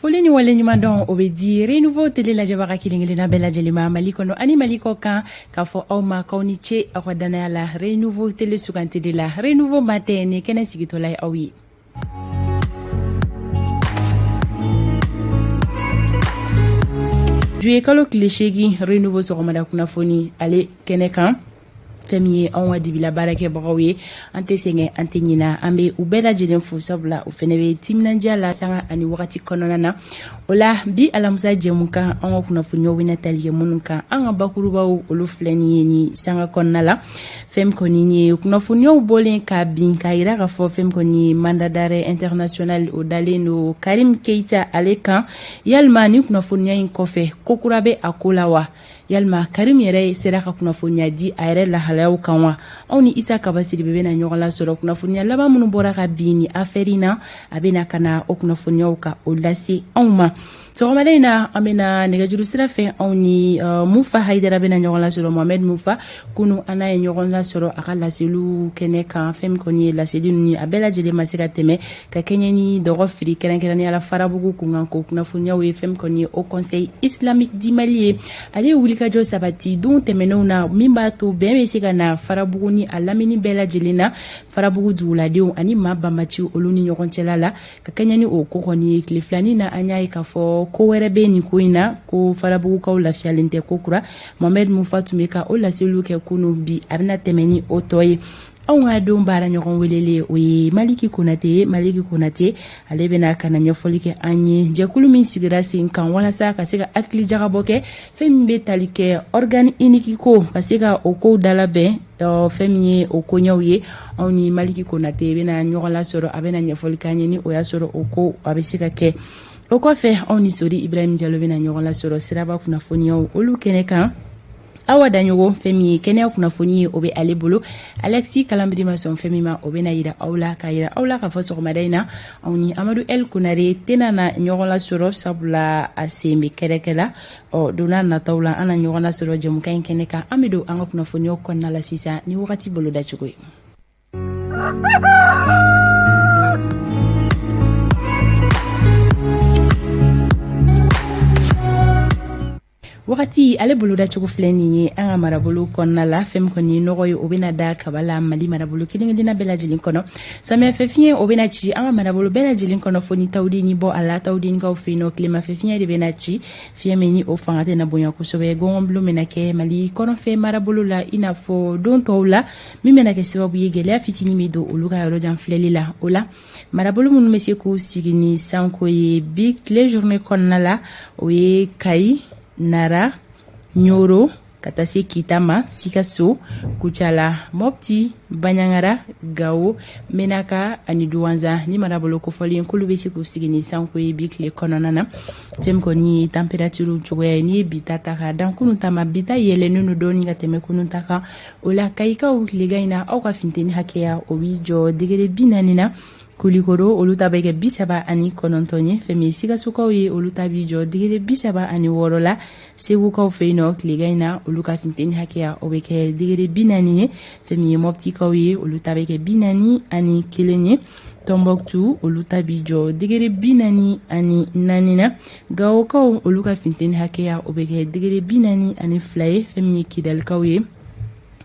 Foleni wale nyumadon obedi Renouveau tele la jabara kilingile na bela jelima maliko no ani maliko kan ka fo awma kauniche akwadana la Renouveau tele sukante de la Renouveau Matin ne kene sigitolay awi. Juye kalo klishegi Renouveau soromada kuna foni ale kene kan femiye onwa dibila barake bagawe ante senge ante nyina ambe ubela jelen fu sabla u fenebe timnanja la sanga ani wakati kononana ola bi alamusa jemuka onwa kuna funyo wina taliye munka anga bakuruba olu fleni ni sanga konnala fem konini kuna funyo bolen ka binka ira ga fo fem koni mandadare international o daleno Karim Keita aleka yalmani kuna funya in kofe kokurabe akolawa yalma Karim yere seraka kuna funya di ayre la halaw kanwa oni isa kabasiri bebe na nyola soro kuna funya laba munu boraka bini aferina abena kana okuna funya uka olasi onma so malena amena negajuru sirafe oni mufa haidara bena nyola soro Mohamed mufa kunu ana nyola soro akala silu keneka fem koni la silu ni abela jele masika teme ka kenyani dogo firi kerenkerani ala farabugu kunganko kuna funya we fem koni au conseil islamique du Mali ale wulika jo sabati dun temeno na mimba to bebe sika na farabugu ni alamini bela jelena farabugu dula dio ani mabamachi oluni nyokontela la ka kenyani o kokoni kliflani na anya ikafo ko werebe ni kuina ko farabugu ka ulafia lente kokura Mohamed Mufatumeka o la selu ke kunu bi abna temeni otoy awnga do mbara nyokon welele we maliki kunate alebena kana nyofolike anye jekulu min sigira sin kan wala sa ka sega akli jagaboke fembe talike organ inikiko kasega oko dalabe femye oko nyawye awni maliki kunate bena nyola soro abena nyofolika anye ni oya soro oko abesika ke oko fe awni sori Ibrahim Diallo bena nyola soro siraba kuna fonyo olu keneka awa danyogo femi kenya kuna foni obe alebolo Alexi kalambri mason femi ma obe na yira aula ka faso ko madaina awni Amadou El Kunare tena na nyogola soro sabula asembe kerekela o dona na tawla ana nyogola soro jemu kan keneka Amadou anga kuna foni ko na la sisa ni wakati bolo da chukoi wakati ale bolo da chugo fleni ni anga marabolo konna la fem koni nogoy obena da kabala mali marabolo kidinga dina bela jilin kono samia fefien obena chi anga marabolo bela jilin kono foni tawdi ni bo ala tawdi ni ka ofino klima fefien de bena chi fiemeni o fangate na bonya ko sobe gongomlo menake mali kono fe marabolo la ina fo don tawla mi menake sababu yegele afitini medo oluga yoro jan fleli la ola marabolo mun mesi ko sigini sanko ye big les journées konna la oye kai Nara, Nyoro, Katase Kitama, Sikaso, Kuchala, Mopti, Banyangara, Gao, Menaka, Aniduanza, ni marabolo kofoli nkulubesi kusigini sanko yebik le kononana. Fem koni temperature chugwe ni bitata dan kunutama bita yele nunu doni ngateme kununtaka ola kaika ukligaina au kafinteni hakea owijo digere binanina kulikoro olutabeke bisaba ani konontonye femi siga sukawi olutabijo digere bisaba ani worola seguka feino kligaina oluka finteni hakea obeke digere binani femi mopti kawi olutabeke binani ani kilenye Tombouctou olutabijo digere binani ani nanina gaoka oluka finteni hakea obeke digere binani ani flaye femi kidal kawi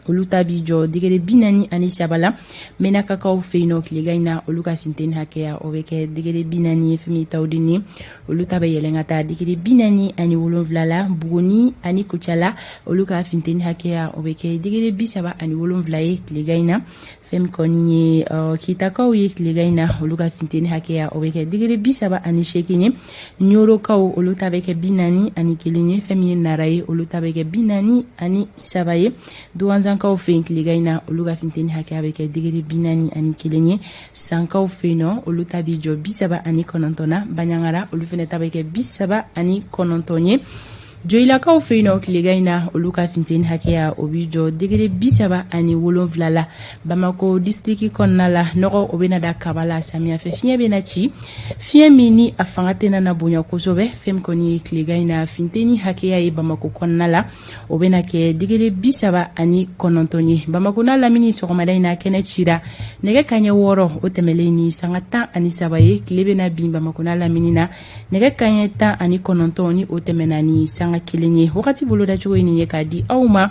olutabijo digere binani ani sabala menaka kaw feino kligaina oluka finteni hakea obeke digere binani femi tawdini olutabe yelengata digere binani ani wolonvlala bugoni ani kuchala oluka finteni hakea obeke digere bisaba ani wolonvlaye kligaina fem koni kitakaw ye kligaina oluka finteni hakea obeke digere bisaba ani shekini nyoro kaw olutabeke binani ani kilinye femi naraye olutabeke binani ani sabaye duanza sankaw fe kligaina oluga finteni hakea beke digere binani ani kilenye sankaw fe no olutabijo bisaba ani konontona banyangara olufene tabeke bisaba ani konontonye joyilakaw fɛ yen nɔ tilegan in na olu ka funteni hakɛya o bi jɔ degere 37 la Bamako district kɔnɔna la nɔgɔ o bɛna da kaba la samiyafɛ fiɲɛ bɛna ci fiɲɛ min ni a fanga tɛna na bonya kosɛbɛ fɛn kɔni ye tilegan in na funteni hakɛya ye Bamako kɔnɔna la o bɛna kɛ degere 39 ye Bamako n'a lamini sɔgɔmada in na kɛnɛ cira nɛgɛ kaɲɛ 6 o tɛmɛlen ni sanga 13 ye tile bɛna bin Bamako n'a lamini na nɛgɛ kaɲɛ 19 ni o tɛmɛna ni sanga 1 ye wagati boloda cogo nin ye k'a di aw ma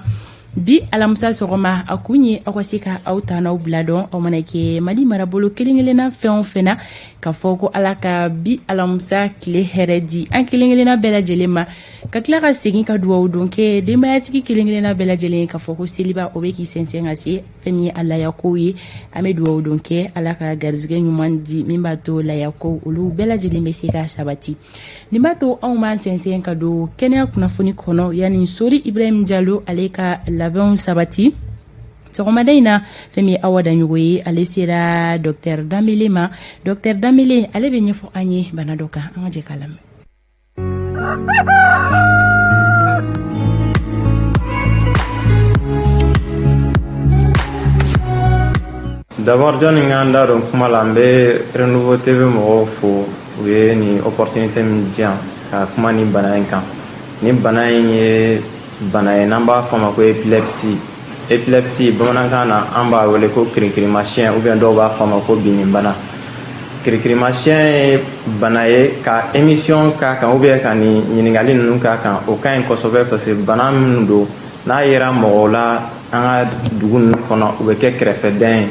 bi alamisa sɔgɔma a kun ye aw ka se ka aw ta n'aw bila dɔn aw mana kɛ Mali marabolo kelen-kelenna fɛn o fɛn na ka fɔ ko Ala ka bi alamisa tile hɛrɛ di an kelen-kelenna bɛɛ lajɛlen ma ka tila ka segin ka dugawu don kɛ denbayatigi kelen-kelenna bɛɛ lajɛlen ka fɔ ko seliba o bɛ k'i sɛnsɛn ka se fɛn min ye a layakow ye an bɛ dugawu don kɛ Ala ka garizigɛ ɲuman di min b'a to layakow olu bɛɛ lajɛlen bɛ se ka sabati nin b'a to anw b'an sɛnsɛn ka don kɛnɛya kunnafoni kɔnɔ yanni Sori Ibrahim Jalo ale ka labɛnw sabati sɔgɔmada in na fɛn min Awa Daɲogo ye ale sera Dr Danbele ma Dr Danbele ale bɛ ɲɛfɔ an ye bana dɔ kan an ka jɛ k'a lamɛn. D'abord jɔnni ka da don kuma la n bɛ Renouveau TV mɔgɔw fo u ye ni opportunité min di yan ka kuma ni bana in kan ni bana in ye bana ye n'an b'a fɔ a ma ko epilepsie bamanankan na an b'a wele ko kirikirimasiyɛn ou bien dɔw b'a fɔ a ma ko binnibana kirikirimasiyɛn ye bana ye ka émission k'a kan ou bien ka ni ɲininkali ninnu k'a kan o ka ɲi kosɛbɛ parce que bana minnu don n'a yera mɔgɔw la an ka dugu ninnu kɔnɔ u bɛ kɛ kɛrɛfɛdɛn ye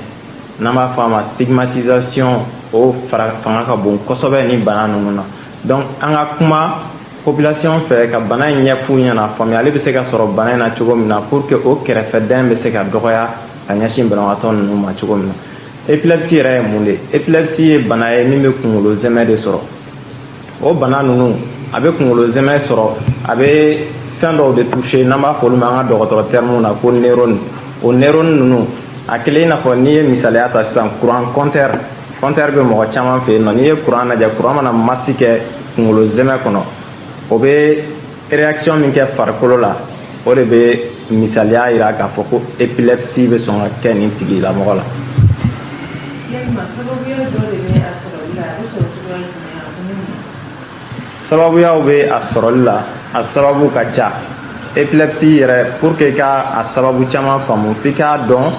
n'an b'a fɔ a ma stigmatisation o fanga ka bon kosɛbɛ ni bana ninnu na donc an ka kuma population fɛ ka bana in ɲɛf'u ɲɛna faamuyali bɛ se ka sɔrɔ bana in na cogo min na pour que o kɛrɛfɛdɛn bɛ se ka dɔgɔya ka ɲɛsin banabagatɔ ninnu ma cogo min na epilepsie yɛrɛ ye mun de epilepsie ye bana ye min bɛ kunkolo zɛmɛ de sɔrɔ o bana ninnu a bɛ kunkolo zɛmɛ sɔrɔ a bɛ fɛn dɔw de toucher n'an b'a fɔ olu ma an ka dɔgɔtɔrɔ terme na ko neurone o neurone ninnu a kelen i n'a fɔ n'i ye misaliya ta sisan courant compteur bɛ mɔgɔ caman fɛ yen nɔ n'i ye courant lajɛ courant mana masi kɛ kunkolo zɛmɛ kɔnɔ o bɛ réaction min kɛ farikolo la o de bɛ misaliya yira k'a fɔ ko epilepsie bɛ sɔn ka kɛ nin tigilamɔgɔ la. sababuyaw bɛ a sɔrɔli la a sababu ka ca epilepsie yɛrɛ pour que i ka a sababu caman faamu f'i k'a dɔn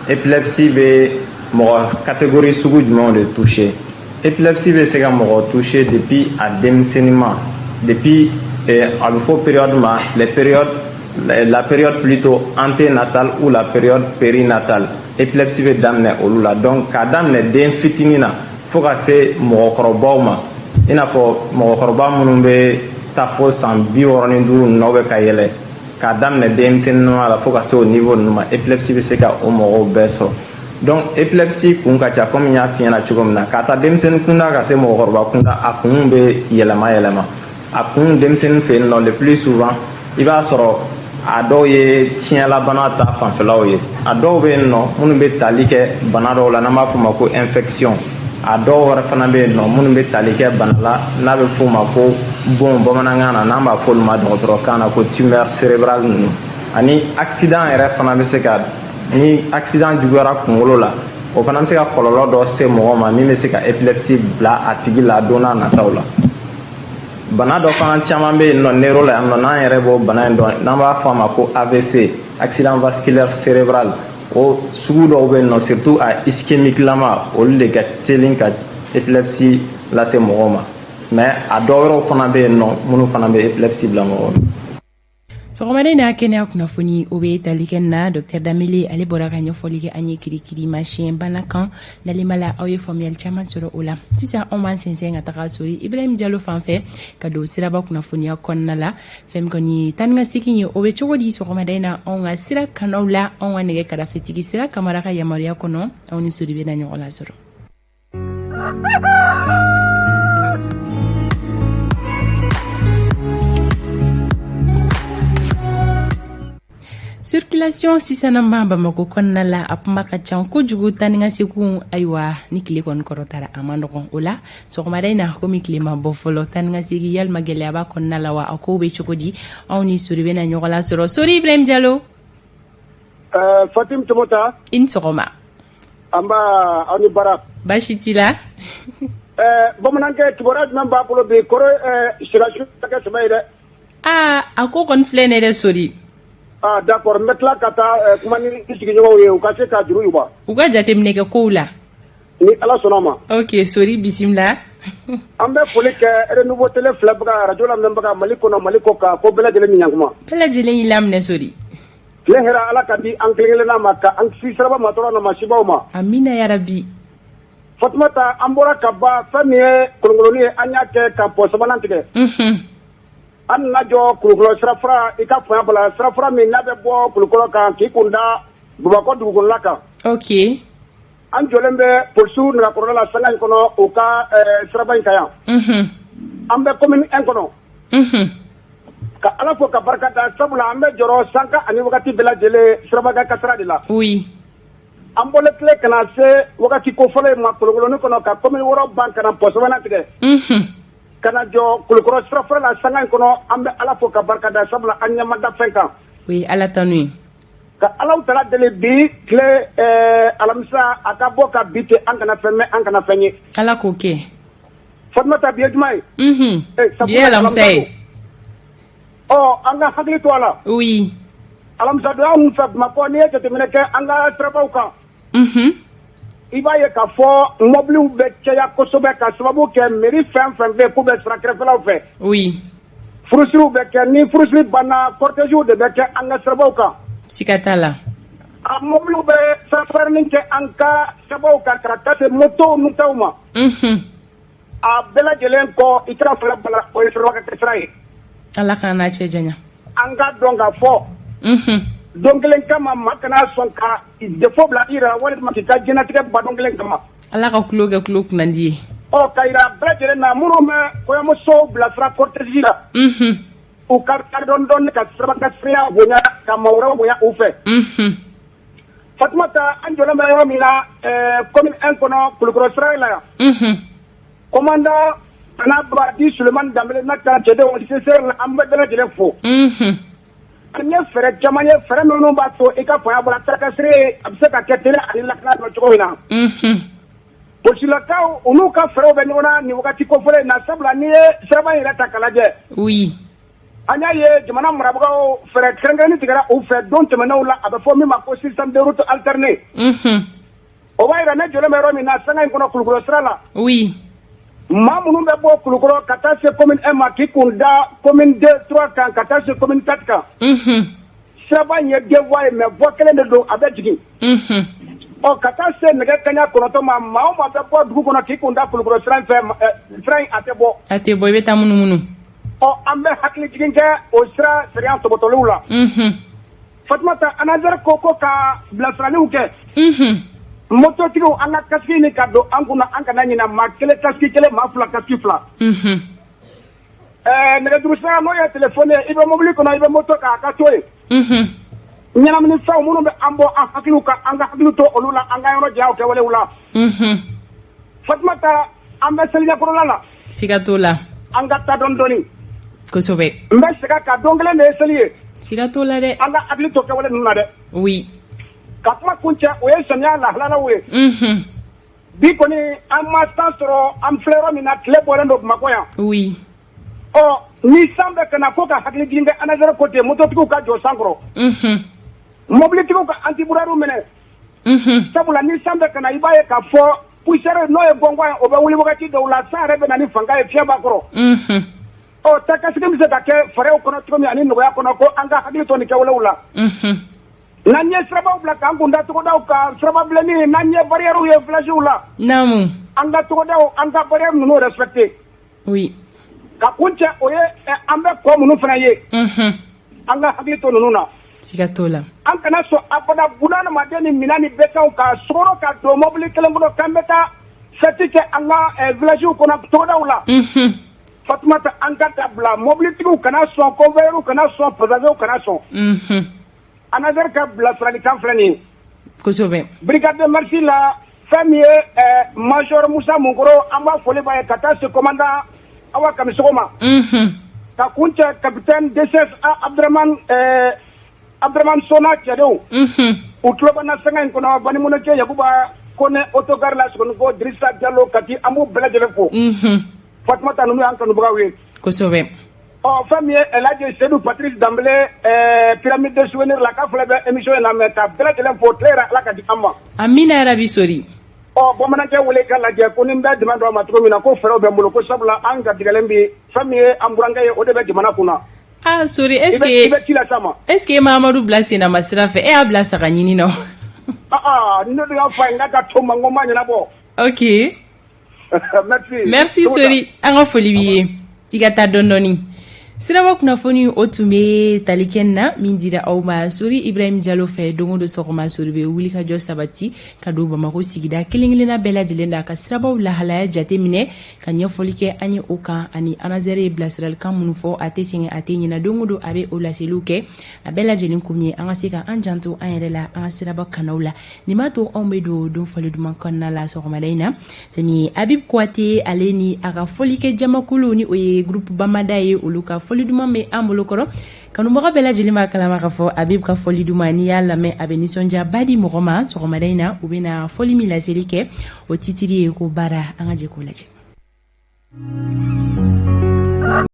epilepsie bɛ mɔgɔ catégorie sugu jumɛnw de toucher epilepsie bɛ se ka mɔgɔ toucher depuis a denmisɛnninma depuis a bɛ fɔ période ma la période plutôt anténatale ou la période périnatale epilepsie bɛ daminɛ olu la donc k'a daminɛ den fitinin na fo ka se mɔgɔkɔrɔbaw ma i n'a fɔ mɔgɔkɔrɔba minnu bɛ taa fo san 65 ninnu bɛ ka yɛlɛ k'a daminɛ denmisɛnninma la fo ka se o niveau ninnu ma epilepsie bɛ se ka o mɔgɔw bɛɛ sɔrɔ donc epilepsie kun ka ca comme n y'a f'i ɲɛna cogo min na k'a ta denmisɛnnin kunda ka se mɔgɔkɔrɔba kunda a kun bɛ yɛlɛma a kun denmisɛnnin fɛ yen nɔ le plus souvent i b'a sɔrɔ a dɔw ye tiɲɛlabana ta fanfɛlaw ye a dɔw bɛ yen nɔ minnu bɛ tali kɛ bana dɔw la n'an b'a fɔ o ma ko infection a dɔw wɛrɛ fana bɛ yen nɔ minnu bɛ tali kɛ bana la n'a bɛ f'o ma ko bon bamanankan na n'an b'a fɔ olu ma dɔgɔtɔrɔkan na ko tumeur cérébrale ninnu ani accident yɛrɛ fana bɛ se ka ni accident juguyara kunkolo la o fana bɛ se ka kɔlɔlɔ dɔ se mɔgɔ ma min bɛ se ka epilepsie bila a tigi la don n'a nataw la bana dɔ fana caman bɛ yen nɔ neuro la yan nɔ n'an yɛrɛ b'o bana in dɔn n'an b'a fɔ a ma ko AVC accident vasculaire cérébral o sugu dɔw bɛ yen nɔ surtout a ischémique lama olu de ka teli ka epilepsie lase mɔgɔw ma mais a dɔw wɛrɛw fana bɛ yen nɔ minnu fana bɛ epilepsie bila mɔgɔw la. sɔgɔmada in na kɛnɛya kunnafoni o bɛ tali kɛ na Dr Danbele ale bɔra ka ɲɛfɔli kɛ an ye kirikirimasiyɛn bana kan nalima la aw ye faamuyali caman sɔrɔ o la sisan anw b'an sɛnsɛn ka taga Sori Ibrahim Jalo fan fɛ ka don siraba kunnafoniya kɔnɔna la fɛn min kɔni tan ni ka segin ye o bɛ cogo di sɔgɔmada in na anw ka sira kanaw la anw ka nɛgɛ karafetigi sira kamara ka yamaruya kɔnɔ anw ni Sori bɛ na ɲɔgɔn lasɔrɔ. circulation sisan ma Bamako kɔnɔna la a kuma ka ca kojugu tani ka sekun ayiwa ni tile kɔni kɔrɔtara a ma nɔgɔn o la sɔgɔmada in na komi tile ma bɔ fɔlɔ tani ka segi yalima gɛlɛya b'a kɔnɔna la wa a kow bɛ cogo di anw ni Sori bɛna ɲɔgɔn la sɔrɔ Sori Ibrahim Diallo Fatim Tomota i ni sɔgɔma an b'a aw ni bara baasi t'i la bamanankɛ kibaruya jumɛn b'a bolo bi kɔrɔ sirasiw tɛ kɛ sɛbɛ ye dɛ a ko kɔni filɛ ne dɛ Sori d'accord n bɛ tila ka taa kuma ni i sigiɲɔgɔnw ye u ka se ka juru yuba u ka jateminɛ kɛ kow la ni Ala sɔnna ma ok Sori bisimila an bɛ foli kɛ Renouveau télé filɛbaga radio lamɛnbaga Mali kɔnɔ Mali kɔ kan ko bɛɛ lajɛlen ni ɲankuma bɛɛ lajɛlen y'i laminɛ Sori tile hɛrɛ Ala ka di an kelen-kelenna ma ka an kisi siraba ma tɔɔrɔ na ma sibaw ma amina yarabi Fatumata an bɔra ka ban fɛn min ye kolonkoloni ye an y'a kɛ ka pɔ sabanan tigɛ an nana jɔ Kulukɔrɔ sirafara i ka fanga bala sirafara min n'a bɛ bɔ Kulukɔrɔ kan k'i kun da Bamakɔ dugukɔnɔla kan ok an jɔlen bɛ polisiw nɛgɛkɔrɔla la sanga in kɔnɔ u ka siraba in kan yan an bɛ commune 1 kɔnɔ ka Ala fo ka barika da sabula an bɛ jɔrɔ sanka ani wagati bɛɛ lajɛlen siraba kan kasara de la oui an bɔlen tile kana se wagati kofɔlen ma kolonkoloni kɔnɔ ka commune 6 ban ka na pɔ sabanan tigɛ kana jɔ Kulukɔrɔ sirafara la sanga in kɔnɔ an bɛ Ala fo ka barika da sabula an ɲɛma da fɛn kan oui Ala tanu ye ka Alaw tala deli bi tile alamisa a ka bɔ ka bi ten an kana fɛn mɛn an kana fɛn ye Ala k'o kɛ Fatumata bi ye juma ye bi ye alamisa ye an ka hakili to a la oui alamisa don anw fɛ Bamakɔ n'i ye jateminɛ kɛ an ka sirabaw kan i b'a ye k'a fɔ mobiliw bɛ caya kosɛbɛ ka sababu kɛ mairie fɛn fɛn bɛ k'u bɛ sira kɛrɛfɛlaw fɛ oui furusiriw bɛ kɛ ni furusiri banna cortège de bɛ kɛ an ka sirabaw kan siga t'a la a mobiliw bɛ safarini kɛ an ka sirabaw kan ka taa se motow n'u taw ma a bɛɛ lajɛlen kɔ i kɛra fɛrɛ bala o ye siraba kɛ sira ye Ala k'an n'a cɛ janya an ka dɔn ka fɔ don kelen kama maa kana sɔn ka défaut bila i yɛrɛ la walima k'i ka diɲɛlatigɛ ba don kelen kama Ala ka tulo kɛ tulo kunnandi ye ka yira bɛɛ lajɛlen na minnu bɛ kɔɲɔmusow bilasira cortège la u ka dɔɔni ka sirabakasiriya bonya ka maa wɛrɛw bonya u fɛ Fatumata an jɔlen bɛ yɔrɔ min na commune 1 kɔnɔ Kulukɔrɔ sira la yan commandant Kana Badi Sulemani Danbele n'a ka cɛdenw CCR la an bɛ bɛɛ lajɛlen fo an ye fɛɛrɛ caman ye fɛɛrɛ minnu b'a to i ka fanga bɔra tarakasire a bɛ se ka kɛ télé ani lakana dɔ cogo min na polisilakaw u n'u ka fɛɛrɛw bɛ ɲɔgɔn na nin wagati kofɔlen in na sabula n'i ye siraba in yɛrɛ ta k'a lajɛ oui an y'a ye jamana marabagaw fɛɛrɛ kɛrɛnkɛrɛnni tigɛra u fɛ don tɛmɛnenw la a bɛ fɔ min ma ko système de route alternée o b'a yira ne jɔlen bɛ yɔrɔ min na sanga in kɔnɔ Kulukɔrɔ sira la oui maa minnu bɛ bɔ Kulukɔrɔ ka taa se commune 1 ma k'i kun da commune 2 3 kan ka taa se commune 4 kan siraba in ye deux voies ye mais voie kelen de don a bɛ jigin ka taa se nɛgɛ kaɲa 9 ma maa o maa bɛ bɔ dugu kɔnɔ k'i kun da Kulukɔrɔ sira in fɛ sira in a tɛ bɔ a tɛ bɔ i bɛ taa munumunu an bɛ hakili jigin kɛ o sira sariya tɔbɔtɔliw la Fatumata anazɛri ko ka bilasiraliw kɛ mototigiw an ka casque ɲini ka don an kunna an kana ɲina maa kelen casque kelen maa fila casque fila nɛgɛjuru sira n'o ye téléphone ye i bɛ mobili kɔnɔ i bɛ moto kan a ka to yen ɲɛnaminifɛnw minnu bɛ an bɔ an hakiliw kan an ka hakili to olu la an ka yɔrɔ jayaw kɛwalew la Fatumata an bɛ seliɲɛkɔrɔla la siga t'o la an ka taa dɔɔni dɔɔni kosɛbɛ n bɛ segin ka don kelen de ye seli ye siga t'o la dɛ an ka hakili to kɛwale ninnu na dɛ oui ka kuma kuncɛ o ye samiya lahalalaw ye bi kɔni an ma san sɔrɔ an filɛ yɔrɔ min na tile bɔlen don Bamakɔ yan oui ni san bɛ ka na ko ka hakili jigin kɛ anazɛri ko ten mototigiw ka jɔ san kɔrɔ mobilitigiw ka antiburɛriw minɛ sabula ni san bɛ ka na i b'a ye k'a fɔ poussière n'o ye gɔngɔn ye o bɛ wuli wagati dɔw la san yɛrɛ bɛ na ni fanga ye fiɲɛ b'a kɔrɔ takasigi bɛ se ka kɛ fɛɛrɛw kɔnɔ cogo min ani nɔgɔya kɔnɔ ko an ka hakili to nin kɛwalew la n'an ye sirabaw bila k'an kun da togodaw kan siraba bilenni n'an ye barrières ye villages la naamu an ka togodaw an ka barrières ninnu respecté oui ka kun cɛ o ye an bɛ kɔ minnu fana ye an ka hakili to ninnu na siga t'o la an kana sɔn abada buna adamaden ni minan ni bɛtaw ka sɔgɔrɔ ka don mobili kelen kɔnɔ k'an bɛ taa fɛti kɛ an ka villages kɔnɔ togodaw la Fatumata an ka dabila mobilitigiw kana sɔn convoyeurs kana sɔn passagers kana sɔn anazar ka bilasirali kan filɛ nin ye kosɛbɛ brigade de marche la fɛn min ye major Musa Munkoro an b'a foli b'a ye ka taa se commandant Awa Kamisogo ma ka kun cɛ capitaine DCS Abdraman Sona cɛdenw u tulo b'an na sɛgɛn in kɔnɔ Banimunakɛ Yakuba Kone autogare la Sokoni ko Drissa Diallo Kati an b'u bɛɛ lajɛlen fo Fatumata ninnu y'an kanubagaw ye kosɛbɛ fɛn min ye El Hadji Seydou Patrice Dambele pyramide de souvenir la k'a filɛ bɛ émission in na mɛ ka bɛɛ lajɛlen fo tile yɛrɛ Ala ka di an ma amina yarabi sori bamanankɛ wele ka lajɛ ko ni n bɛ dɛmɛ dɔ ma cogo min na ko fɛɛrɛw bɛ n bolo ko sabula an garijɛgɛlen bi fɛn min ye an burankɛ ye o de bɛ jamana kunna sori i bɛ ci la sa ma est-ce que Mahamadu bila senna ma sira fɛ e y'a bila saga ɲini na ne de y'a fɔ n ka to ma n ko ma ɲɛnabɔ ok merci sori an ka foli b'i ye i ka taa dɔɔni siraba kunnafoni o tun bɛ tali kɛ na min dira aw ma sori Ibrahim Diallo fɛ don o don sɔgɔma sori bɛ wuli ka jɔ sabati ka don Bamako sigida kelen-kelenna bɛɛ lajɛlen na ka sirabaw lahalaya jate minɛ ka ɲɛfɔli kɛ an ye o kan ani anazɛrɛ ye bilasiralikan minnu fɔ a tɛ sɛgɛn a tɛ ɲinɛ don o don a bɛ o laseliw kɛ a bɛɛ lajɛlen kun ye an ka se ka an janto an yɛrɛ la an ka siraba kanaw la nin b'a to anw bɛ don don fɔli duman kɔnɔna la sɔgɔmada in na fɛn Habib Kouyaté ale ni a ka fɔli kɛ jamakulu ni o ye groupe Bamada ye olu ka fɔli duman bɛ an bolo kɔrɔ kanubaga bɛɛ lajɛlen b'a kalama ka fɔ Habib ka fɔli duman n'i y'a lamɛn a bɛ nisɔndiyaba di mɔgɔ ma sɔgɔmada in na u bɛna fɔli min laseli kɛ o titiri ye ko baara an ka jɛ k'o lajɛ